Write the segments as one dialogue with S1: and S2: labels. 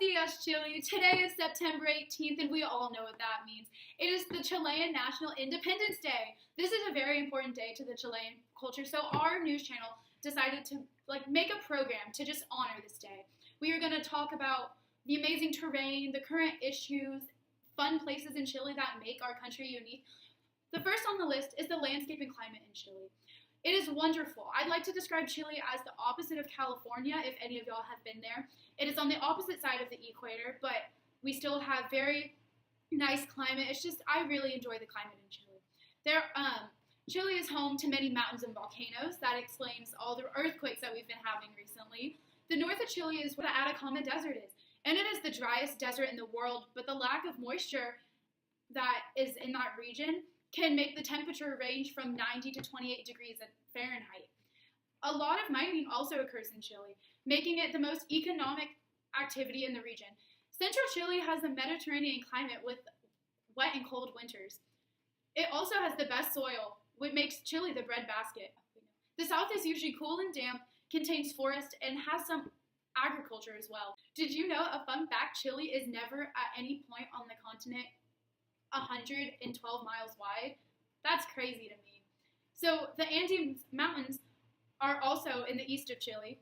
S1: dias, Chile. Today is September 18th, and we all know what that means. It is the Chilean National Independence Day. This is a very important day to the Chilean culture, so our news channel decided to make a program to just honor this day. We are going to talk about the amazing terrain, the current issues, fun places in Chile that make our country unique. The first on the list is the landscape and climate in Chile. It is wonderful. I'd like to describe Chile as the opposite of California, if any of y'all have been there. It is on the opposite side of the equator, but we still have very nice climate. I really enjoy the climate in Chile. Chile is home to many mountains and volcanoes. That explains all the earthquakes that we've been having recently. The north of Chile is where the Atacama Desert is, and it is the driest desert in the world, but the lack of moisture that is in that region can make the temperature range from 90 to 28 degrees Fahrenheit. A lot of mining also occurs in Chile, making it the most economic activity in the region. Central Chile has the Mediterranean climate with wet and cold winters. It also has the best soil, which makes Chile the breadbasket. The south is usually cool and damp, contains forest, and has some agriculture as well. Did you know, a fun fact, Chile is never at any point on the continent 112 miles wide? That's crazy to me. So the Andes Mountains are also in the east of Chile.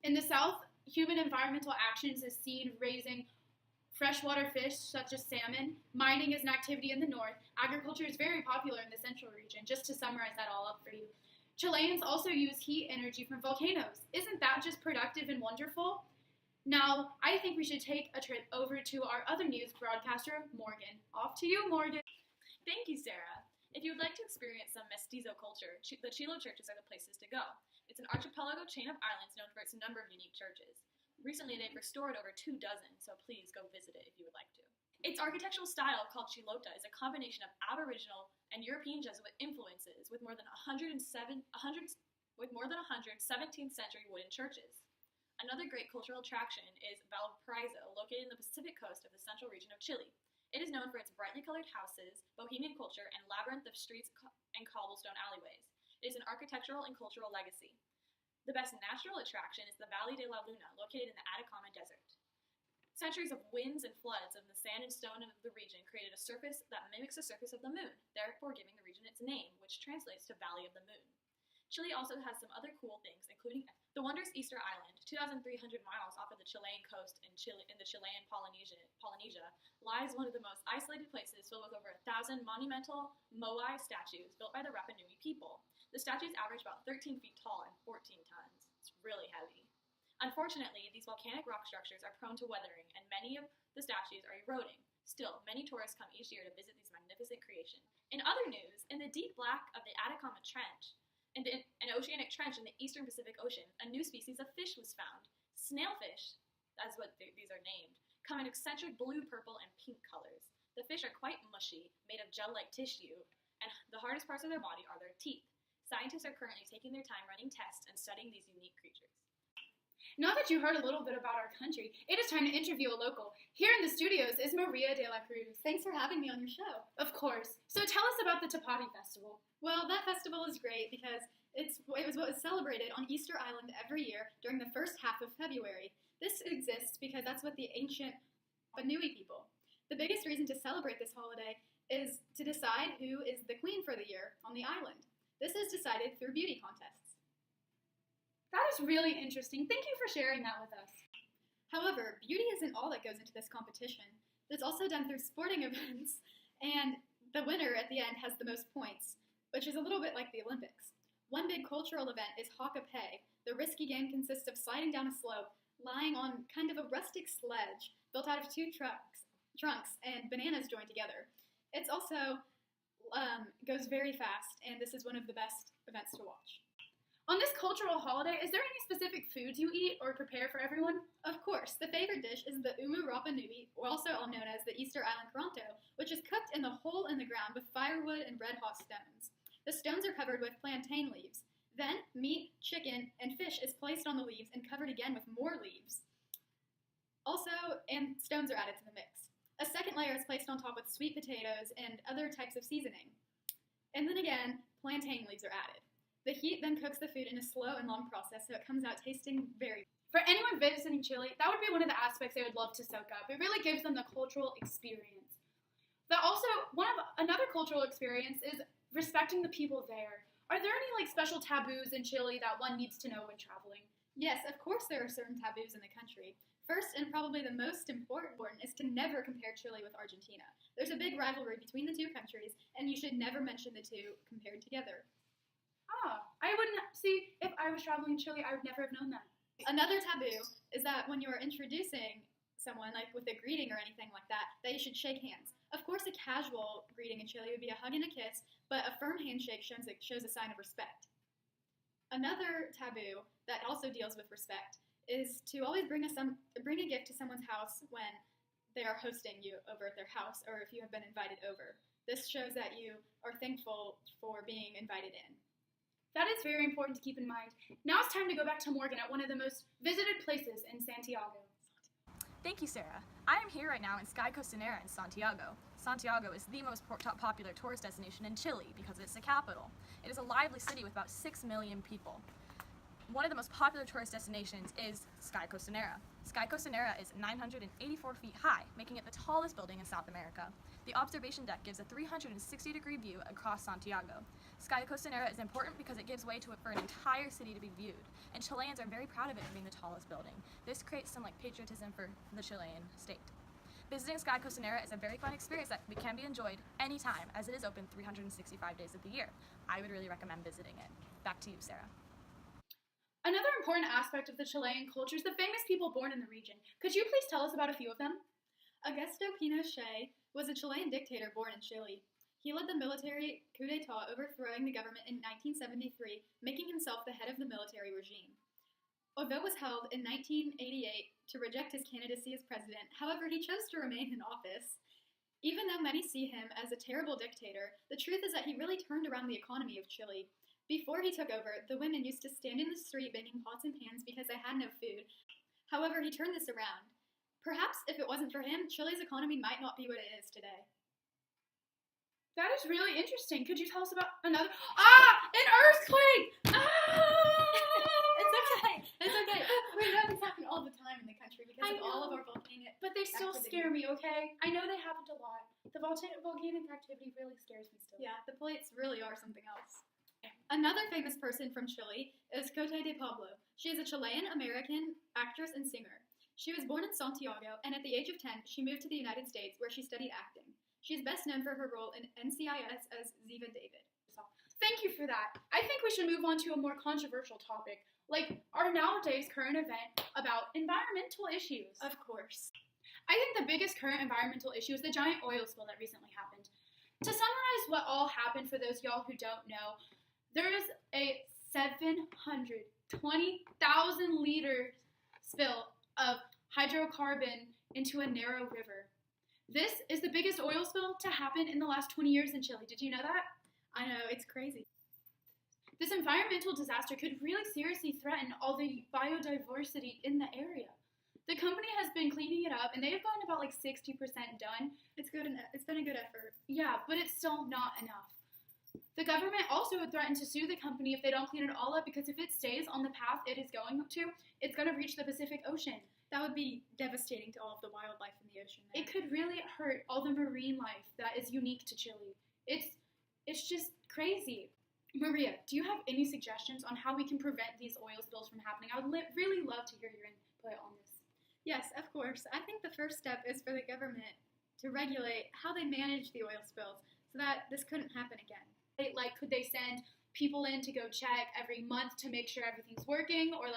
S1: In the south, human environmental actions is seen raising freshwater fish such as salmon. Mining is an activity in the north. Agriculture is very popular in the central region, just to summarize that all up for you. Chileans also use heat energy from volcanoes. Isn't that just productive and wonderful? Now, I think we should take a trip over to our other news broadcaster, Morgan. Off to you, Morgan.
S2: Thank you, Sarah. If you would like to experience some mestizo culture, the Chile churches are the places to go. It's an archipelago chain of islands known for its number of unique churches. Recently, they've restored over 24, so please go visit it if you would like to. Its architectural style, called Chilota, is a combination of Aboriginal and European Jesuit influences with more than 17th century wooden churches. Another great cultural attraction is Valparaiso, located in the Pacific coast of the central region of Chile. It is known for its brightly colored houses, bohemian culture, and labyrinth of streets and cobblestone alleyways. It is an architectural and cultural legacy. The best natural attraction is the Valle de la Luna, located in the Atacama Desert. Centuries of winds and floods of the sand and stone of the region created a surface that mimics the surface of the moon, therefore giving the region its name, which translates to Valley of the Moon. Chile also has some other cool things, including the wondrous Easter Island, 2,300 miles off of the Chilean coast in the Chilean Polynesia, lies one of the most isolated places filled with over 1,000 monumental moai statues built by the Rapa Nui people. The statues average about 13 feet tall and 14 tons. It's really heavy. Unfortunately, these volcanic rock structures are prone to weathering, and many of the statues are eroding. Still, many tourists come each year to visit these magnificent creations. In other news, in the deep black of the Atacama Trench, in an oceanic trench in the eastern Pacific Ocean, a new species of fish was found. Snailfish, that's what these are named, come in eccentric blue, purple, and pink colors. The fish are quite mushy, made of gel-like tissue, and the hardest parts of their body are their teeth. Scientists are currently taking their time running tests and studying these unique creatures.
S1: Now that you heard a little bit about our country, it is time to interview a local. Here in the studios is Maria de la Cruz.
S3: Thanks for having me on your show.
S1: Of course. So tell us about the Tapati Festival.
S3: Well, that festival is great because it was what was celebrated on Easter Island every year during the first half of February. This exists because that's what the ancient Nui people. The biggest reason to celebrate this holiday is to decide who is the queen for the year on the island. This is decided through beauty contests.
S1: That is really interesting. Thank you for sharing that with us.
S3: However, beauty isn't all that goes into this competition. It's also done through sporting events, and the winner at the end has the most points, which is a little bit like the Olympics. One big cultural event is haka-pay. The risky game consists of sliding down a slope, lying on kind of a rustic sledge built out of two trunks and bananas joined together. It's also goes very fast, and this is one of the best events to watch.
S1: On this cultural holiday, is there any specific foods you eat or prepare for everyone?
S3: Of course, the favorite dish is the umu rapa nui, also known as the Easter Island Caranto, which is cooked in the hole in the ground with firewood and red-hot stones. The stones are covered with plantain leaves. Then, meat, chicken, and fish is placed on the leaves and covered again with more leaves. And stones are added to the mix. A second layer is placed on top with sweet potatoes and other types of seasoning. And then again, plantain leaves are added. The heat then cooks the food in a slow and long process, so it comes out tasting very.
S1: For anyone visiting Chile, that would be one of the aspects they would love to soak up. It really gives them the cultural experience. But also, another cultural experience is respecting the people there. Are there any special taboos in Chile that one needs to know when traveling?
S3: Yes, of course there are certain taboos in the country. First, and probably the most important, is to never compare Chile with Argentina. There's a big rivalry between the two countries, and you should never mention the two compared together.
S1: I wouldn't see if I was traveling in Chile. I would never have known that.
S3: Another taboo is that when you're introducing someone, with a greeting or anything like that you should shake hands. Of course, a casual greeting in Chile would be a hug and a kiss, but a firm handshake shows a sign of respect. Another taboo that also deals with respect is to always bring a gift to someone's house when they are hosting you over at their house, or if you have been invited over. This shows that you are thankful for being invited in.
S1: That is very important to keep in mind. Now it's time to go back to Morgan at one of the most visited places in Santiago.
S2: Thank you, Sarah. I am here right now in Sky Costanera in Santiago. Santiago is the most popular tourist destination in Chile because it's the capital. It is a lively city with about 6 million people. One of the most popular tourist destinations is Sky Costanera. Sky Costanera is 984 feet high, making it the tallest building in South America. The observation deck gives a 360-degree view across Santiago. Sky Costanera is important because it gives way for an entire city to be viewed, and Chileans are very proud of it being the tallest building. This creates some patriotism for the Chilean state. Visiting Sky Costanera is a very fun experience that can be enjoyed anytime, as it is open 365 days of the year. I would really recommend visiting it. Back to you, Sarah.
S1: Another important aspect of the Chilean culture is the famous people born in the region. Could you please tell us about a few of them?
S3: Augusto Pinochet was a Chilean dictator born in Chile. He led the military coup d'etat, overthrowing the government in 1973, making himself the head of the military regime. A vote was held in 1988 to reject his candidacy as president. However, he chose to remain in office. Even though many see him as a terrible dictator, the truth is that he really turned around the economy of Chile. Before he took over, the women used to stand in the street banging pots and pans because they had no food. However, he turned this around. Perhaps if it wasn't for him, Chile's economy might not be what it is today.
S1: That is really interesting. Could you tell us about another? An earthquake!
S3: It's okay. It's okay. We know this happen all the time in the country because of all of our volcanic.
S1: But they still scare me, okay? I know they happened a lot. The volcanic activity really scares me still.
S3: Yeah, the plates really are something else. Another famous person from Chile is Cote de Pablo. She is a Chilean-American actress and singer. She was born in Santiago, and at the age of 10, she moved to the United States, where she studied acting. She is best known for her role in NCIS as Ziva David.
S1: Thank you for that. I think we should move on to a more controversial topic, like our nowadays current event about environmental issues.
S3: Of course.
S1: I think the biggest current environmental issue is the giant oil spill that recently happened. To summarize what all happened for those y'all who don't know, there is a 720,000 liter spill of hydrocarbon into a narrow river. This is the biggest oil spill to happen in the last 20 years in Chile. Did you know that?
S3: I know, it's crazy.
S1: This environmental disaster could really seriously threaten all the biodiversity in the area. The company has been cleaning it up, and they have gotten about 60% done.
S3: It's been a good effort.
S1: Yeah, but it's still not enough. The government also would threaten to sue the company if they don't clean it all up, because if it stays on the path it is going to, it's going to reach the Pacific Ocean.
S3: That would be devastating to all of the wildlife in the ocean there.
S1: It could really hurt all the marine life that is unique to Chile. It's just crazy. Maria, do you have any suggestions on how we can prevent these oil spills from happening? I would really love to hear your input on this.
S3: Yes, of course. I think the first step is for the government to regulate how they manage the oil spills so that this couldn't happen again.
S1: Could they send people in to go check every month to make sure everything's working, or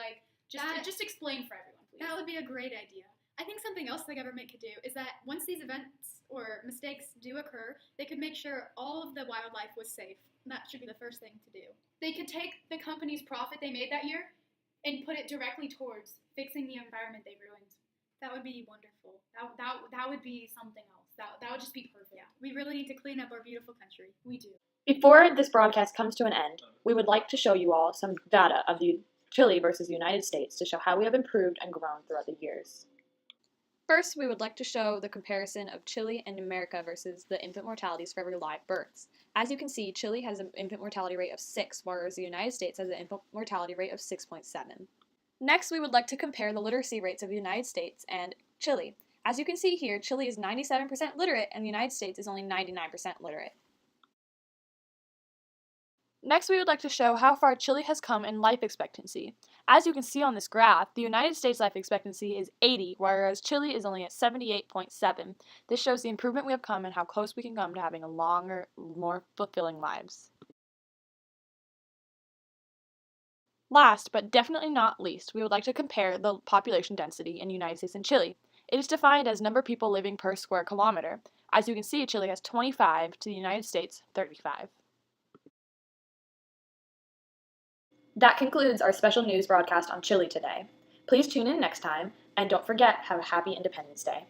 S1: just explain for everyone, please?
S3: That would be a great idea. I think something else the government could do is that once these events or mistakes do occur, they could make sure all of the wildlife was safe. That should be the first thing to do.
S1: They could take the company's profit they made that year and put it directly towards fixing the environment they ruined.
S3: That would be wonderful.
S1: That would be something else. That would just be perfect.
S3: Yeah, we really need to clean up our beautiful country.
S1: We do.
S4: Before this broadcast comes to an end, we would like to show you all some data of the Chile versus the United States to show how we have improved and grown throughout the years.
S5: First, we would like to show the comparison of Chile and America versus the infant mortalities for every live births. As you can see, Chile has an infant mortality rate of 6, whereas the United States has an infant mortality rate of 6.7. Next, we would like to compare the literacy rates of the United States and Chile. As you can see here, Chile is 97% literate and the United States is only 99% literate. Next, we would like to show how far Chile has come in life expectancy. As you can see on this graph, the United States life expectancy is 80, whereas Chile is only at 78.7. This shows the improvement we have come and how close we can come to having a longer, more fulfilling lives. Last, but definitely not least, we would like to compare the population density in the United States and Chile. It is defined as number of people living per square kilometer. As you can see, Chile has 25 to the United States 35. That concludes our special news broadcast on Chile today. Please tune in next time, and don't forget, have a happy Independence Day.